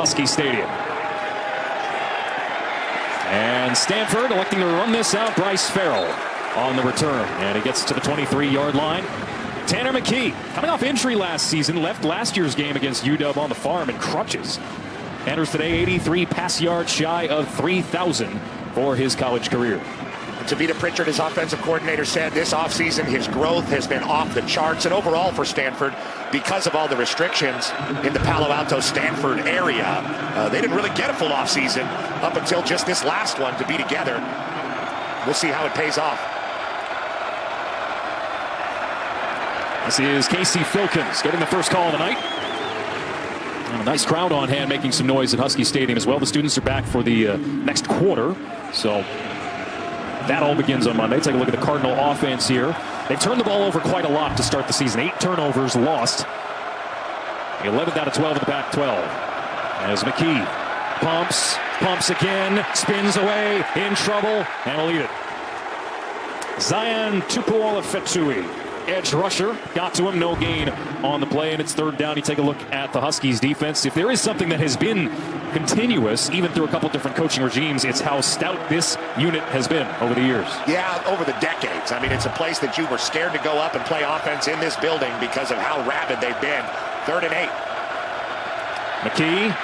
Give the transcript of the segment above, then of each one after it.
Husky Stadium. And Stanford electing to run this out. Bryce Farrell on the return. And he gets to the 23-yard line. Tanner McKee, coming off injury last season, left last year's game against UW on the farm in crutches. Enters today 83 pass yards shy of 3,000 for his college career. Tavita Pritchard, his offensive coordinator, said this offseason his growth has been off the charts. And overall for Stanford, because of all the restrictions in the Palo Alto Stanford area, they didn't really get a full offseason up until just this last one to be together. We'll see how it pays off. This is Casey Filkins getting the first call of the night. And a nice crowd on hand making some noise at Husky Stadium as well. The students are back for the next quarter. So that all begins on Monday. Take a look at the Cardinal offense here. They've turned the ball over quite a lot to start the season. 8 turnovers lost. 11 out of 12 in the Pac-12. As McKee pumps again, spins away, in trouble, and will eat it. Zion Tupuola-Fetui, edge rusher, got to him, no gain on the play, and it's third down. You take a look at the Huskies defense. If there is something that has been continuous, even through a couple different coaching regimes, it's how stout this unit has been over the years. Yeah, over the decades. I mean, it's a place that you were scared to go up and play offense in this building because of how rabid they've been. 3rd and 8. McKee,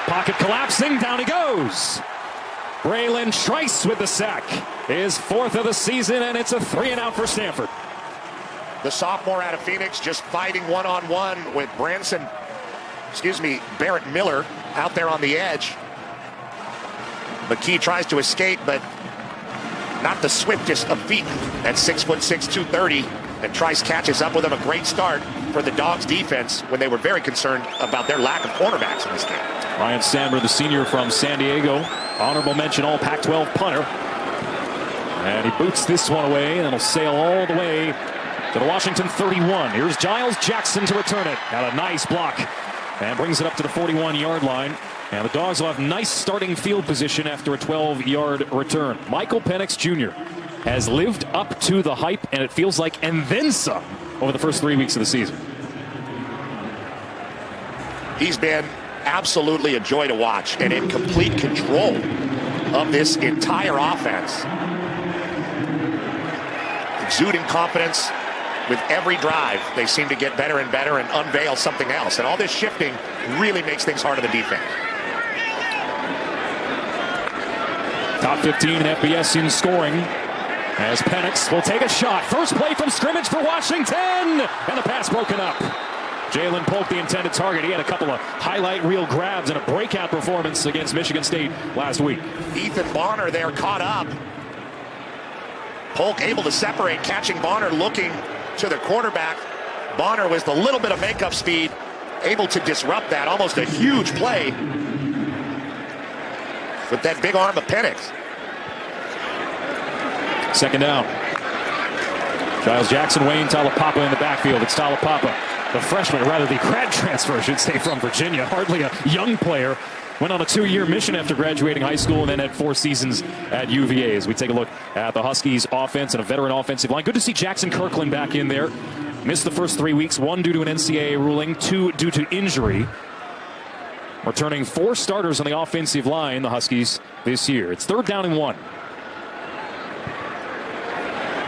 pocket collapsing, down he goes. Braylon Trice with the sack. His 4th of the season, and it's a 3-and-out for Stanford. The sophomore out of Phoenix just fighting one-on-one with Barrett Miller out there on the edge. McKee tries to escape, but not the swiftest of feet at 6'6", 230. And Trice catches up with him. A great start for the Dogs defense when they were very concerned about their lack of cornerbacks in this game. Ryan Sandberg, the senior from San Diego, honorable mention all Pac-12 punter. And he boots this one away, and it'll sail all the way to the Washington 31. Here's Giles Jackson to return it. Got a nice block and brings it up to the 41-yard line. And the Dogs will have nice starting field position after a 12-yard return. Michael Penix Jr. has lived up to the hype, and it feels like and then some over the first 3 weeks of the season. He's been absolutely a joy to watch and in complete control of this entire offense. Exuding confidence. With every drive, they seem to get better and better and unveil something else. And all this shifting really makes things hard on the defense. Top 15 in FBS in scoring as Penix will take a shot. First play from scrimmage for Washington. And the pass broken up. Jalen Polk, the intended target. He had a couple of highlight reel grabs and a breakout performance against Michigan State last week. Ethan Bonner there caught up. Polk able to separate, catching Bonner looking to the quarterback. Bonner with a little bit of makeup speed, able to disrupt that. Almost a huge play with that big arm of Penix. Second down. Giles Jackson, Wayne Talapapa in the backfield. It's Talapapa, the freshman, or rather the grad transfer, I should say, from Virginia. Hardly a young player. Went on a 2-year mission after graduating high school and then had 4 seasons at UVA. As we take a look at the Huskies offense and a veteran offensive line. Good to see Jackson Kirkland back in there. Missed the first 3 weeks, 1 due to an NCAA ruling, 2 due to injury. Returning 4 starters on the offensive line, the Huskies, this year. It's 3rd down and 1.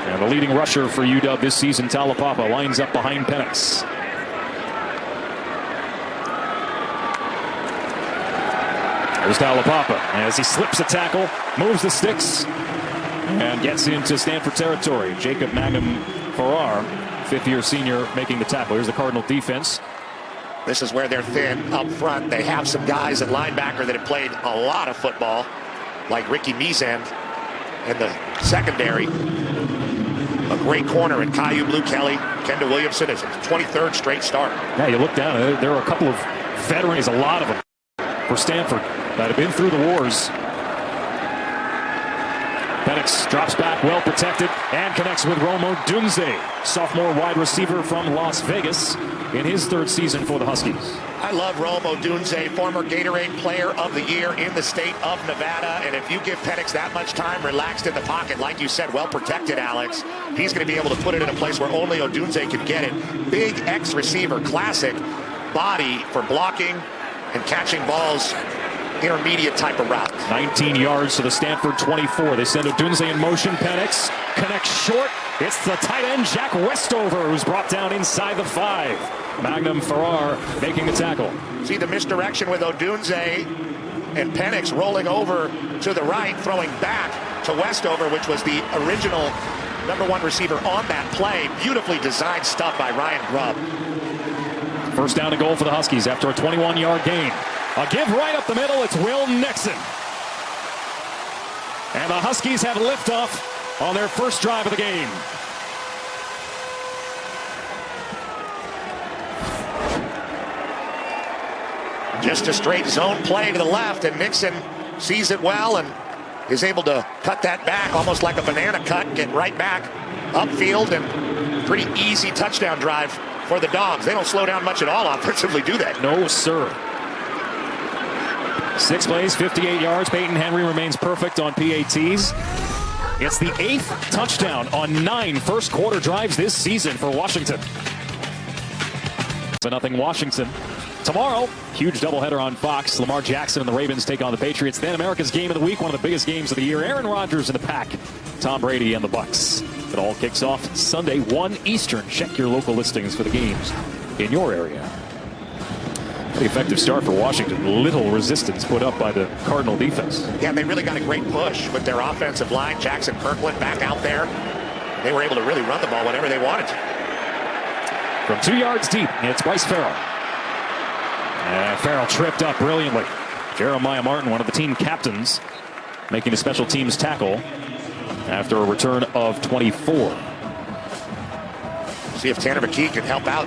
And the leading rusher for UW this season, Talapapa, lines up behind Penix. There's Talapapa as he slips a tackle, moves the sticks, and gets into Stanford territory. Jacob Mangum-Farrar, 5th-year senior, making the tackle. Here's the Cardinal defense. This is where they're thin up front. They have some guys at linebacker that have played a lot of football, like Ricky Mizan in the secondary. A great corner in Caillou Blue Kelly. Kendall Williamson is his 23rd straight start. Yeah, you look down, there are a couple of veterans, a lot of them, for Stanford that have been through the wars. Penix drops back, well protected, and connects with Rome Odunze, sophomore wide receiver from Las Vegas, in his 3rd season for the Huskies. I love Rome Odunze, former Gatorade Player of the Year in the state of Nevada. And if you give Penix that much time relaxed in the pocket, like you said, well protected, Alex, he's going to be able to put it in a place where only Odunze can get it. Big X receiver, classic body for blocking and catching balls intermediate type of route. 19 yards to the Stanford 24. They send Odunze in motion. Penix connects short. It's the tight end, Jack Westover, who's brought down inside the 5. Magnum Farrar making the tackle. See the misdirection with Odunze and Penix rolling over to the right, throwing back to Westover, which was the original #1 receiver on that play. Beautifully designed stuff by Ryan Grubb. First down and goal for the Huskies after a 21-yard gain. A give right up the middle. It's Will Nixon. And the Huskies have liftoff on their first drive of the game. Just a straight zone play to the left, and Nixon sees it well and is able to cut that back almost like a banana cut, get right back upfield, and pretty easy touchdown drive for the Dogs. They don't slow down much at all offensively, do they? No, sir. 6 plays, 58 yards. Peyton Henry remains perfect on PATs. It's the 8th touchdown on 9 first quarter drives this season for Washington. So nothing Washington. Tomorrow, huge doubleheader on Fox. Lamar Jackson and the Ravens take on the Patriots. Then America's Game of the Week, one of the biggest games of the year. Aaron Rodgers in the pack. Tom Brady and the Bucks. It all kicks off Sunday, 1 Eastern. Check your local listings for the games in your area. The effective start for Washington. Little resistance put up by the Cardinal defense. Yeah, they really got a great push with their offensive line. Jackson Kirkland back out there. They were able to really run the ball whenever they wanted to. From 2 yards deep, it's Bryce Farrell. And Farrell tripped up brilliantly. Jeremiah Martin, one of the team captains, making a special teams tackle after a return of 24. See if Tanner McKee can help out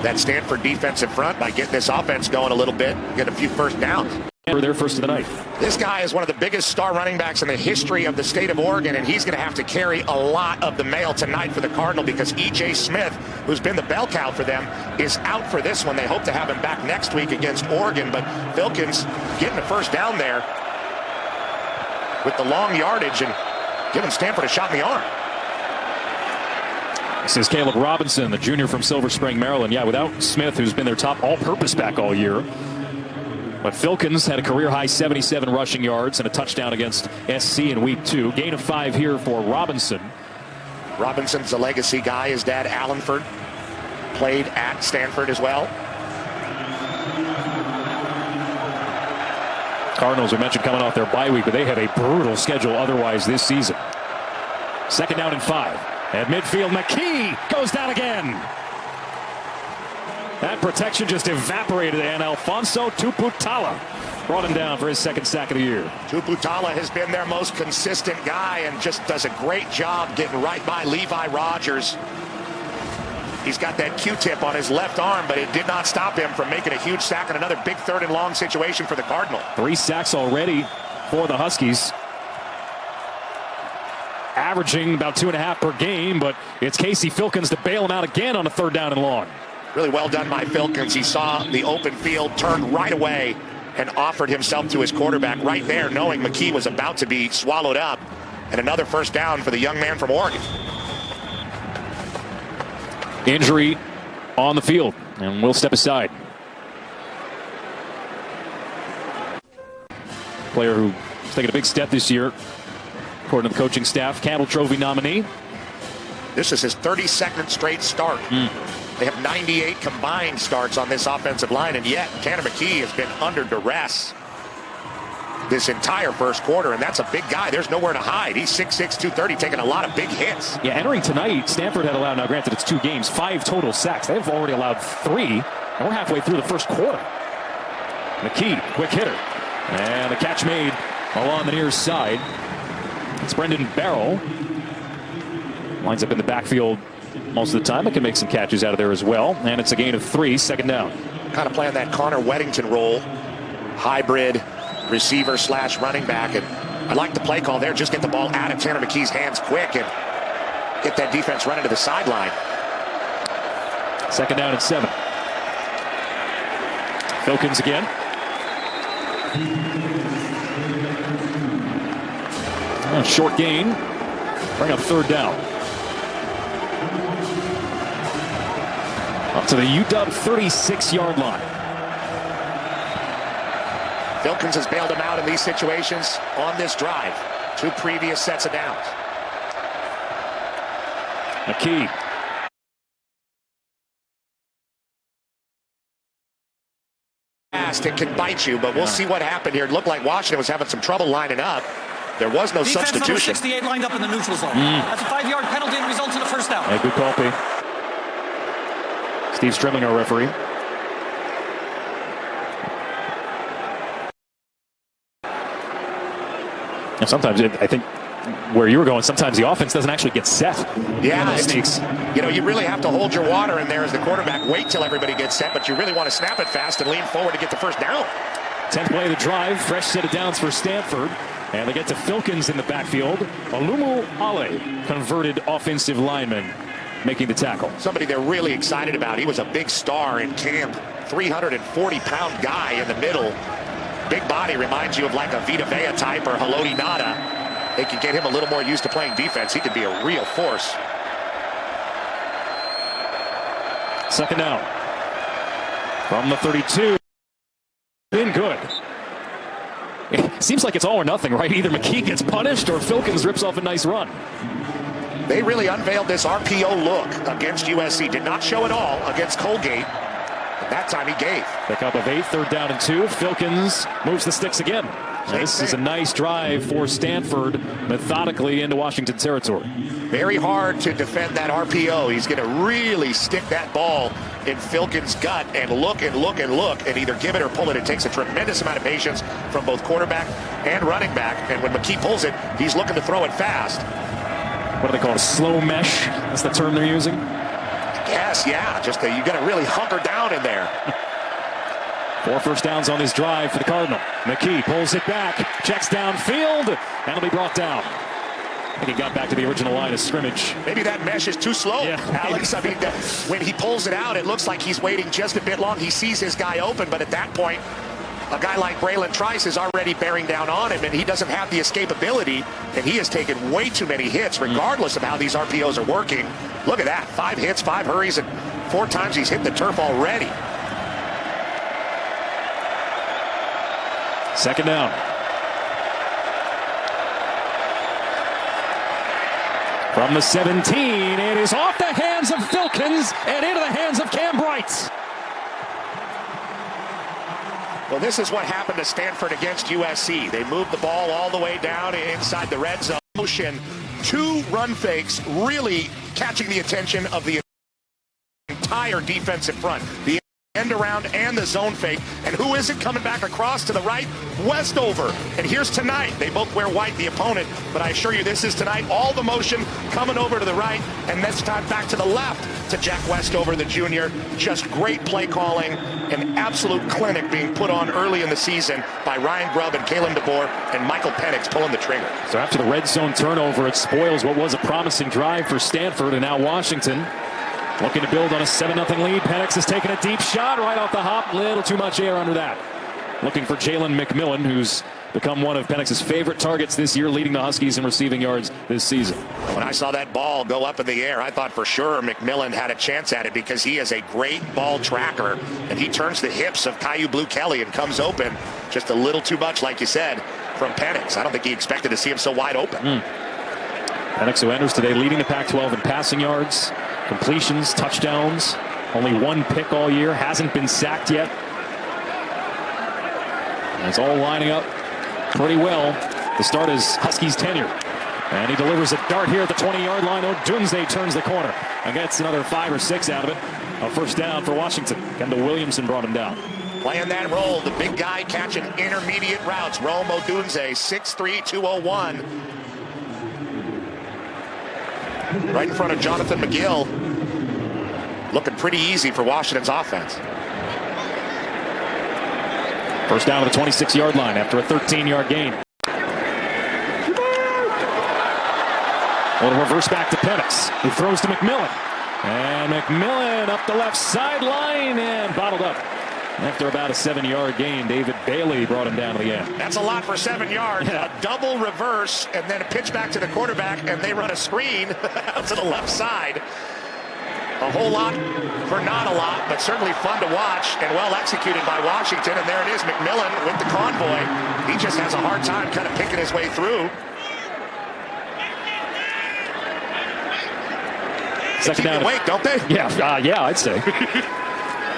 that Stanford defensive front by getting this offense going a little bit, get a few first downs. For their first of the night. This guy is one of the biggest star running backs in the history of the state of Oregon, and he's going to have to carry a lot of the mail tonight for the Cardinal because E.J. Smith, who's been the bell cow for them, is out for this one. They hope to have him back next week against Oregon, but Filkins getting the first down there with the long yardage and giving Stanford a shot in the arm. This is Caleb Robinson, the junior from Silver Spring, Maryland. Yeah, without Smith, who's been their top all-purpose back all year. But Filkins had a career-high 77 rushing yards and a touchdown against SC in Week 2. Gain of 5 here for Robinson. Robinson's a legacy guy. His dad, Allenford, played at Stanford as well. Cardinals, we mentioned, coming off their bye week, but they have a brutal schedule otherwise this season. Second down and 5. At midfield, McKee goes down again. That protection just evaporated, and Alfonso Tuputala brought him down for his second sack of the year. Tuputala has been their most consistent guy and just does a great job getting right by Levi Rogers. He's got that Q-tip on his left arm, but it did not stop him from making a huge sack and another big 3rd and long situation for the Cardinal. 3 sacks already for the Huskies. Averaging about 2.5 per game, but it's Casey Filkins to bail him out again on a 3rd down and long. Really well done by Filkins. He saw the open field, turned right away, and offered himself to his quarterback right there, knowing McKee was about to be swallowed up. And another first down for the young man from Oregon. Injury on the field, and we'll step aside. Player who's taken a big step this year, according to the coaching staff, Candle Trophy nominee. This is his 32nd straight start. They have 98 combined starts on this offensive line, and yet Tanner McKee has been under duress this entire first quarter, and that's a big guy. There's nowhere to hide. He's 6'6", 230, taking a lot of big hits. Yeah, entering tonight, Stanford had allowed, now granted it's 2 games, 5 total sacks. They've already allowed 3, and we're halfway through the first quarter. McKee, quick hitter, and the catch made along the near side. It's Brendan Barrow. Lines up in the backfield most of the time. It can make some catches out of there as well. And it's a gain of 3, second down. Kind of playing that Connor Weddington role. Hybrid receiver / running back. And I like the play call there. Just get the ball out of Tanner McKee's hands quick and get that defense running to the sideline. Second down and 7. Filkins again. Short gain. Bring up 3rd down. Up to the UW 36-yard line. Filkins has bailed him out in these situations on this drive. 2 previous sets of downs. McKee. It can bite you, but we'll see what happened here. It looked like Washington was having some trouble lining up. There was no Defense substitution. Number 68 lined up in the neutral zone. That's a 5-yard penalty and results in a first down. Yeah, good call, P. Steve Strimling, our referee. And sometimes, I think, where you were going, sometimes the offense doesn't actually get set. Yeah, you know, you really have to hold your water in there as the quarterback. Wait till everybody gets set, but you really want to snap it fast and lean forward to get the first down. 10th play of the drive, fresh set of downs for Stanford. And they get to Filkins in the backfield. Alumu Ale, converted offensive lineman, making the tackle. Somebody they're really excited about. He was a big star in camp. 340-pound guy in the middle. Big body, reminds you of like a Vita Vea type or Haloti Nada. They can get him a little more used to playing defense. He could be a real force. Second down. From the 32. Been good. It seems like it's all or nothing, right? Either McKee gets punished or Filkins rips off a nice run. They really unveiled this RPO look against USC. Did not show it all against Colgate. And that time he gave. Pick up of 8, 3rd down and 2. Filkins moves the sticks again. This is a nice drive for Stanford, methodically into Washington territory. Very hard to defend that RPO. He's going to really stick that ball in Filkins' gut and look and look and look and either give it or pull it. It takes a tremendous amount of patience from both quarterback and running back. And when McKee pulls it, he's looking to throw it fast. What do they call it? Slow mesh? That's the term they're using? Yes, yeah. Just you got to really hunker down in there. 4 first downs on this drive for the Cardinal. McKee pulls it back, checks downfield, and it'll be brought down. I think he got back to the original line of scrimmage. Maybe that mesh is too slow, Alex. I mean, when he pulls it out, it looks like he's waiting just a bit long. He sees his guy open, but at that point, a guy like Braylon Trice is already bearing down on him, and he doesn't have the escapability, and he has taken way too many hits, regardless of how these RPOs are working. Look at that. 5 hits, 5 hurries, and 4 times he's hit the turf already. Second down. From the 17, it is off the hands of Filkins and into the hands of Cam Bright. Well, this is what happened to Stanford against USC. They moved the ball all the way down inside the red zone. Motion, 2 run fakes, really catching the attention of the entire defensive front. The end around and the zone fake. And who is it coming back across to the right? Westover. And here's tonight. They both wear white, the opponent, but I assure you this is tonight. All the motion coming over to the right, and this time back to the left to Jack Westover, the junior. Just great play calling, an absolute clinic being put on early in the season by Ryan Grubb and Kalen DeBoer and Michael Penix pulling the trigger. So after the red zone turnover, it spoils what was a promising drive for Stanford, and now Washington looking to build on a 7-0 lead. Penix has taken a deep shot right off the hop. Little too much air under that. Looking for Jalen McMillan, who's become one of Penix's favorite targets this year, leading the Huskies in receiving yards this season. When I saw that ball go up in the air, I thought for sure McMillan had a chance at it because he is a great ball tracker, and he turns the hips of Caillou Blue Kelly and comes open just a little too much, like you said, from Penix. I don't think he expected to see him so wide open. Penix, who enters today leading the Pac-12 in passing yards, completions, touchdowns, only 1 pick all year, hasn't been sacked yet. And it's all lining up pretty well to start his Huskies tenure. And he delivers a dart here at the 20-yard line. Odunze turns the corner and gets another 5 or 6 out of it. A first down for Washington. Kendall Williamson brought him down. Playing that role, the big guy catching intermediate routes. Rome Odunze, 6'3", 201. Right in front of Jonathan McGill. Looking pretty easy for Washington's offense. First down to the 26-yard line after a 13-yard gain. A little reverse back to Penix. He throws to McMillan. And McMillan up the left sideline and bottled up. After about a 7-yard gain, David Bailey brought him down to the end. That's a lot for 7 yards. A double reverse and then a pitch back to the quarterback, and they run a screen out to the left side. A whole lot for not a lot, but certainly fun to watch and well executed by Washington. And there it is, McMillan with the convoy. He just has a hard time kind of picking his way through. Second down. Wait, don't they? Yeah, I'd say.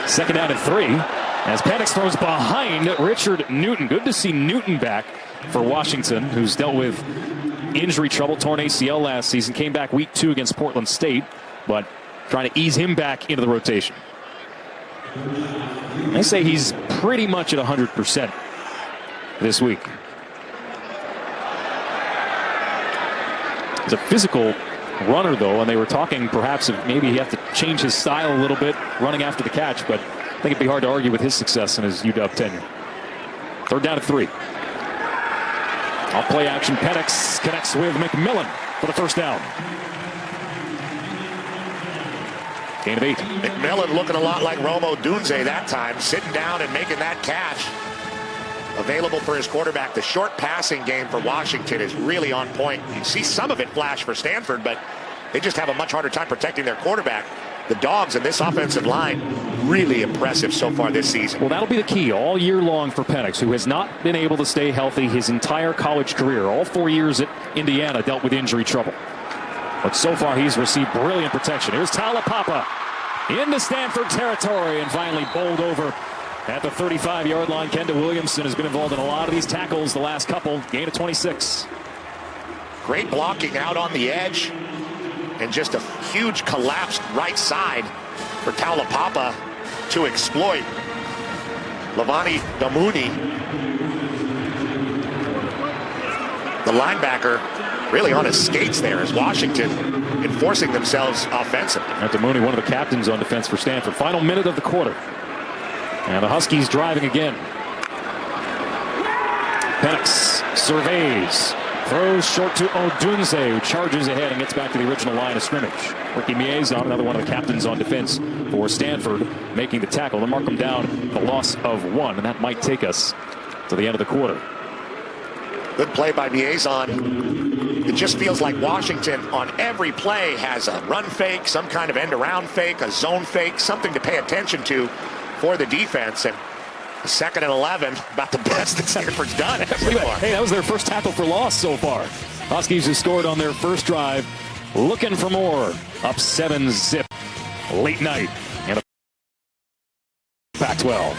Second down and 3. As Penix throws behind Richard Newton. Good to see Newton back for Washington, who's dealt with injury trouble, torn ACL last season. Came back week 2 against Portland State, but trying to ease him back into the rotation. They say he's pretty much at 100% this week. He's a physical runner, though, and they were talking perhaps of maybe he have to change his style a little bit running after the catch, but I think it'd be hard to argue with his success in his UW tenure. Third down and 3. Off play action, Penix connects with McMillan for the first down. Gain of 8. McMillan looking a lot like Romo Dunze that time, sitting down and making that catch. Available for his quarterback. The short passing game for Washington is really on point. You see some of it flash for Stanford, but they just have a much harder time protecting their quarterback. The Dogs in this offensive line, really impressive so far this season. Well, that'll be the key all year long for Penix, who has not been able to stay healthy his entire college career. All 4 years at Indiana dealt with injury trouble. But so far he's received brilliant protection. Here's Talapapa into Stanford territory and finally bowled over at the 35-yard line. Kendall Williamson has been involved in a lot of these tackles the last couple. Gain of 26. Great blocking out on the edge. And just a huge collapsed right side for Talapapa to exploit. Lavani Damuni, the linebacker, really on his skates there as Washington enforcing themselves offensively. Damuni, one of the captains on defense for Stanford. Final minute of the quarter. And the Huskies driving again. Penix surveys. Throws short to Odunze, who charges ahead and gets back to the original line of scrimmage. Ricky Miezon, another one of the captains on defense for Stanford, making the tackle. They'll mark him down the loss of 1, and that might take us to the end of the quarter. Good play by Miezon. It just feels like Washington on every play has a run fake, some kind of end-around fake, a zone fake, something to pay attention to for the defense. And second and 11, about the best that Stanford's done so far. Hey, that was their first tackle for loss so far. Huskies have scored on their first drive, looking for more. Up 7-zip, late night, and a Pac-12.